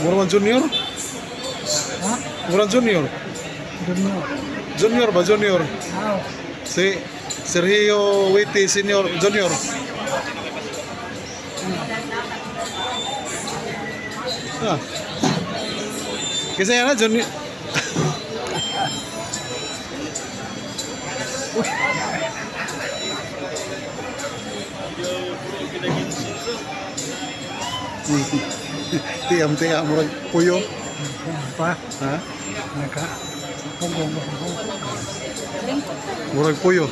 Murang junior? Ha? Murang junior? Junior. Junior ba? Junior? Ah, Si Sergio Witi Senior Junior. Ah. Kasi yan na Junior. Tiam-tiam murag puyo. pa. Ha? Naka. Kung. Murag puyo.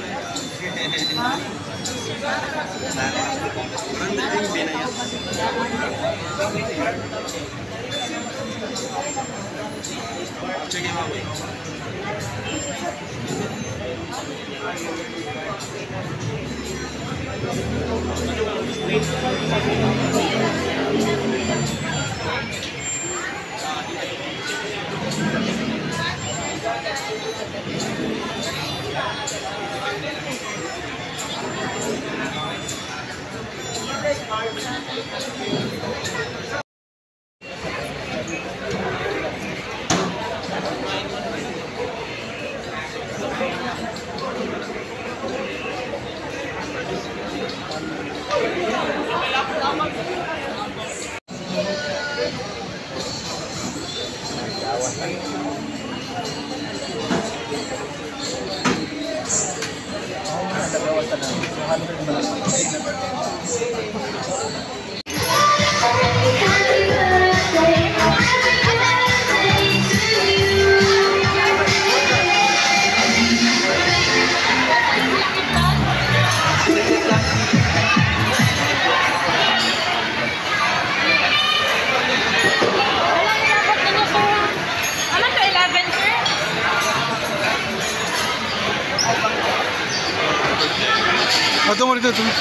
Tunggu dito, tunggu.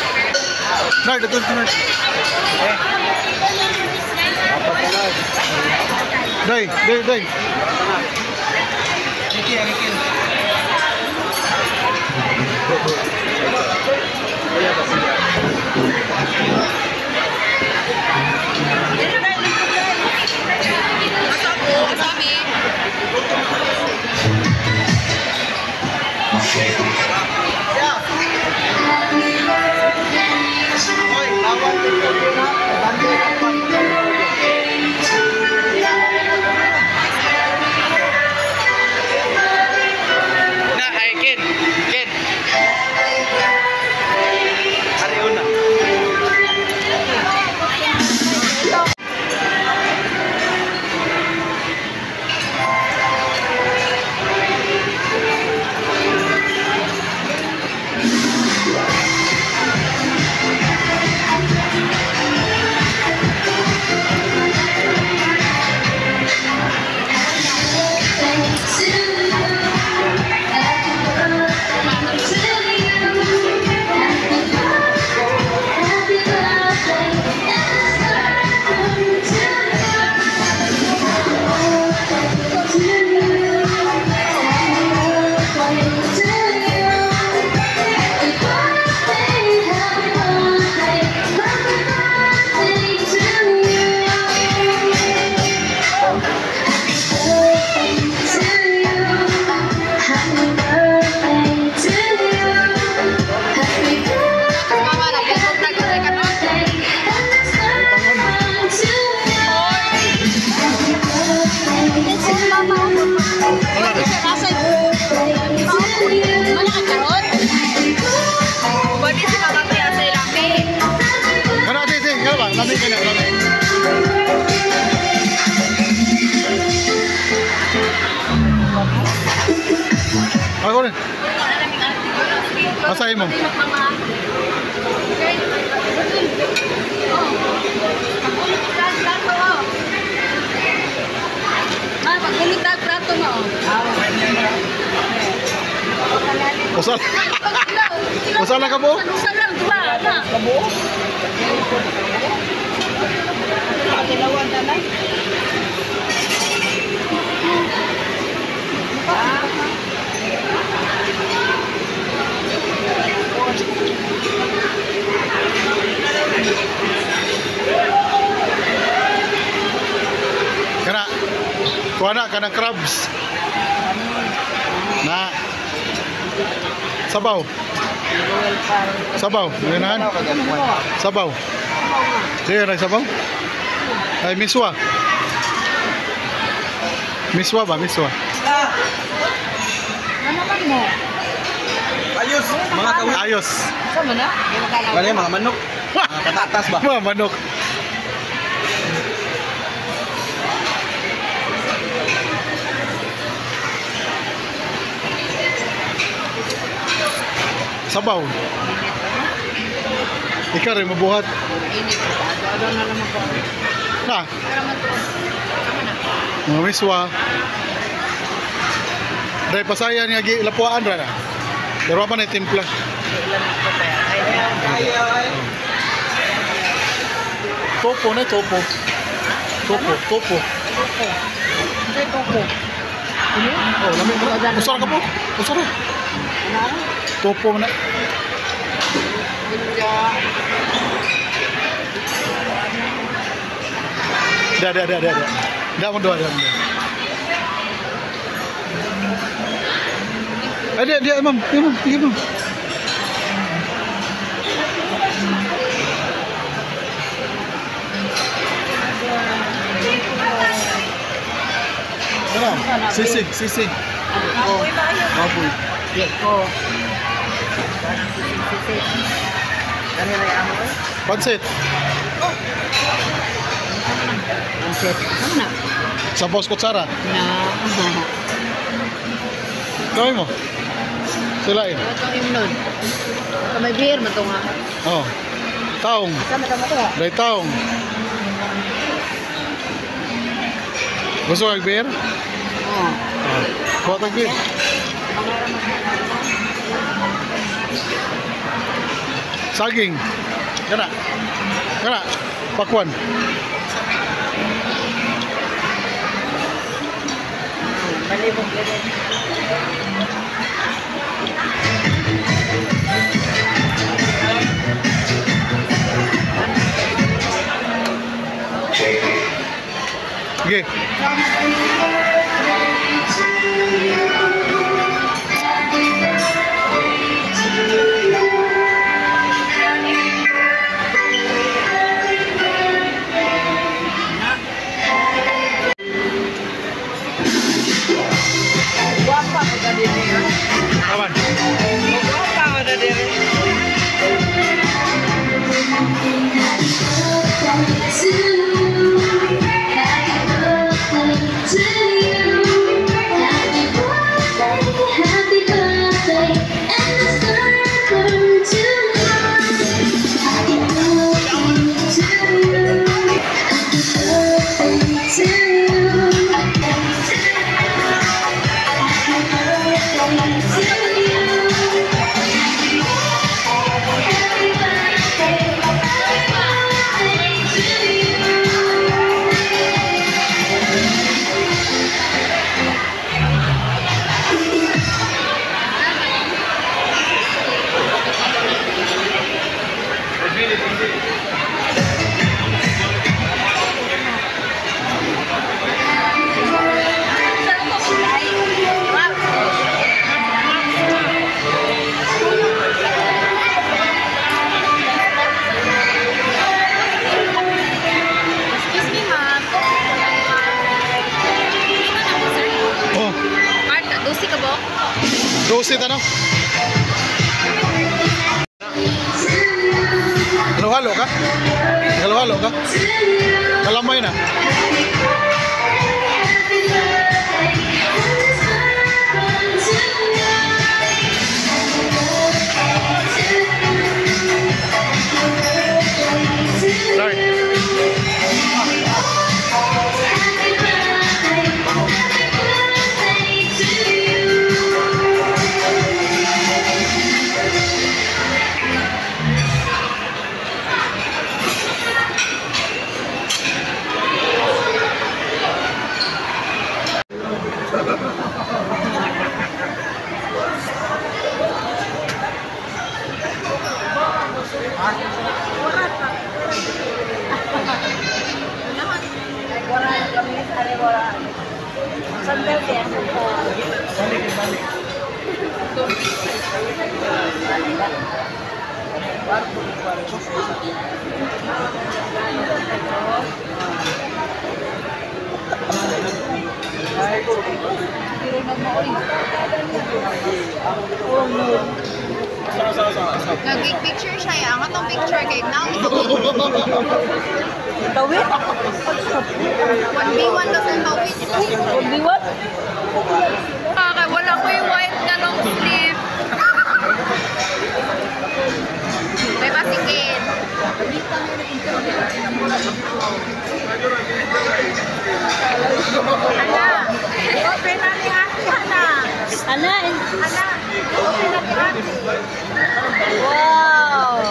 Right, ito. Day. Ako rin. Masahin mo. Pagkulitag prato mo. Usal. Usal lang ka po? Usal lang, diba? Kabo? Pagkilawan na lang. Kuha ka ng crabs. Na. Sabaw. Sabaw. Ganahan. Sabaw. Sige, nagsabaw. Ay, miswa. Miswa ba? Miswa. Ano man mo? Ayos, mga kawin. Ayos. Sama na? Bali, mga manok. Mga katatas ba? Mga manok. Sabaw. Ikaw rin mabuhat. Init ko. Ano na naman po. Na, Para man to. Sama na. mga miswa. Dahil pasayan nga lapuan ra na. Pero pa na timpla. Ilan ako kaya. Topo na topo. Topo, topo. Hindi ko po. Oh, lamig mo na. Usara ka po. Usara. Ano? Topo na. Ada. Dah mo doa. Dia, Imam. Sisig. Apoy ba kayo? Apoy. Oo. Sisig. Ano na yung amoy? Pansit. Pansit. Ano na? Sabaw kutsara. Na. Kawin mo. Silain. Ano itong imnon? May beer mo ito nga. Oh. Taong. Sama ito nga. Dahil taong. Gusto ka beer? Oo. Kuha tag beer. Saging. Kana. Pakwan. Balibog ganyan. Sige. Guwapa ko na din yun. Aman. Guwapa ko na din. Oh. Dosi ka ba? Dosi ta no? Halo-halo ka? Halo-halo ka? Kalamay na. Sorry. Wala kami sa Sandal yan. Nag-picture siya ya. Ang atong picture kay now. Tawid? 1v1 daw sa tawid. Biwat? Kaya wala ko yung white na long sleeve. May basikin. Ana. Open na ni ate, Ana. Ana? Ana. Open na ni ate. Wow!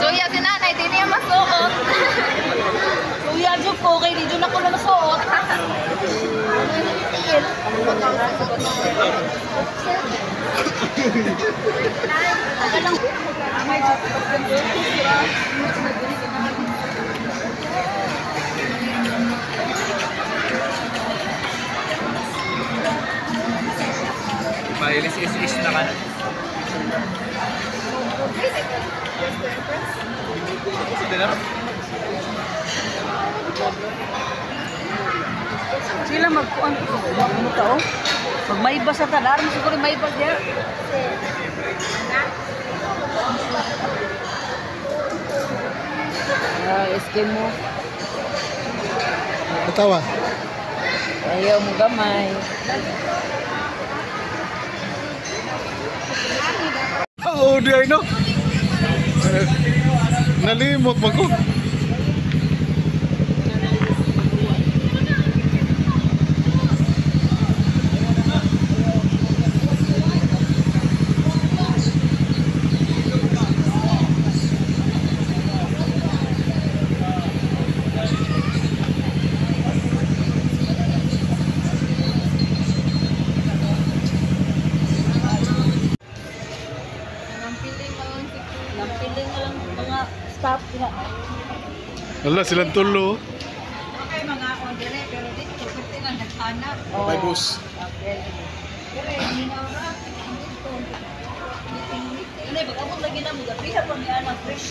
So, yeah, si nanay, di niya masuot. Kuya, Jok ko. Kay di doon ako na masuot. Pailis-is na ka na. Sila magkuhan ko. Ano to? Pag may iba sa tadar, siguro may iba diya. Eskimo. Batawa. Ayaw mo gamay. Oh, di ay no. Nalimot mo ko. Lampiling na lang mga staff niya. Wala silang tulo. Okay, mga ordere, pero dito, kasi nga naghanap. May bus. Ano, pag-abot lagi na mo, gabi pa niya ng fresh.